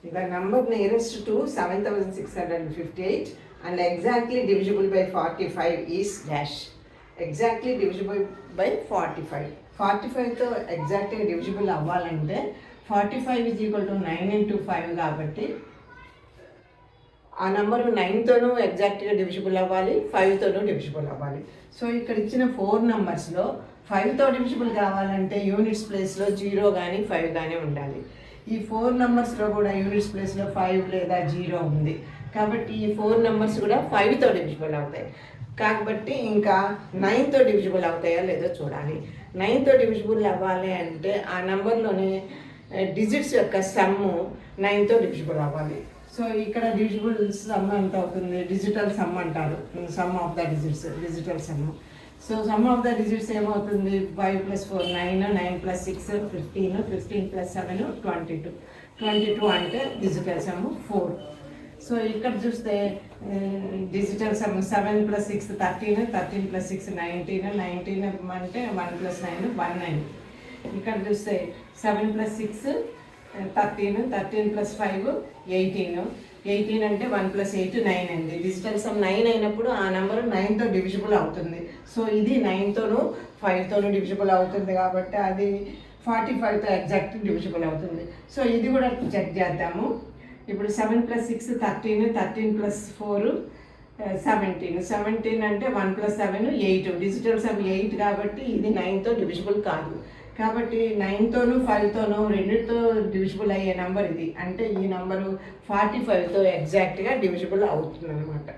The number nearest to 7658 and exactly divisible by 45 is dash. Exactly divisible by 45. 45 తో ఎగ్జాక్ట్గా divisible అవ్వాలంటే 45 is equal to 9 into 5 కాబట్టి ఆ number 9తోనూ ఎగ్జాక్ట్గా divisible అవ్వాలి, 5తోనూ డివిజిబుల్ అవ్వాలి. సో ఇక్కడ ఇచ్చిన 4 నెంబర్స్లో 5తో డివిజిబుల్ కావాలంటే యూనిట్స్ ప్లేస్లో 0 కానీ 5 కానీ ఉండాలి. ఈ 4 నెంబర్స్లో కూడా యూనిట్స్ ప్లేస్లో 5 లేదా 0 ఉంది కాబట్టి ఈ 4 నెంబర్స్ కూడా 5తో డివిజిబుల్ అవుతాయి. కాబట్టి ఇంకా 9తో డివిజిబుల్ అవుతాయా లేదో చూడాలి. 9తో డివిజిబుల్ అవ్వాలి అంటే ఆ నెంబర్లోనే డిజిట్స్ యొక్క సమ్ము 9తో డివిజిబుల్ అవ్వాలి. సో ఇక్కడ డివిజిబుల్ సమ్ ఎంత అవుతుంది, డిజిటల్ సమ్ అంటారు, some of the digital sum. So some of the digits ఏమవుతుంది, 5 + 4 9, 9 + 6 15, 15 + 7 22, 22 అంటే డిజిటల్ సమ్ 4. సో ఇక్కడ చూస్తే డిజిటల్ సమ్ 7 + 6 13, 13 + 6 19, 19 అంటే 1 + 9 19. ఇక్కడ చూస్తే 7 + 6 13, 13 + 5 18, 18 అంటే 1 + 8 9 అండి. డిజిటల్ సమ్ 9 అయినప్పుడు ఆ నెంబరు 9తో డివిజిబుల్ అవుతుంది. సో ఇది 9తోనూ 5తోనూ డివిజిబుల్ అవుతుంది కాబట్టి అది 45తో ఎగ్జాక్ట్ డివిజిబుల్ అవుతుంది. సో ఇది కూడా చెక్ చేద్దాము. ఇప్పుడు 7 + 6 13, 13 + 4 17, 17 అంటే 1 + 7 8, డిజిటల్ సమ్ 8 కాబట్టి ఇది 9తో డివిజిబుల్ కాదు. కాబట్టి 9తోనూ 5తోనూ రెండితో డివిజిబుల్ అయ్యే నెంబర్ ఇది. అంటే ఈ నెంబరు 45తో ఎగ్జాక్ట్గా డివిజిబుల్ అవుతుంది అన్నమాట.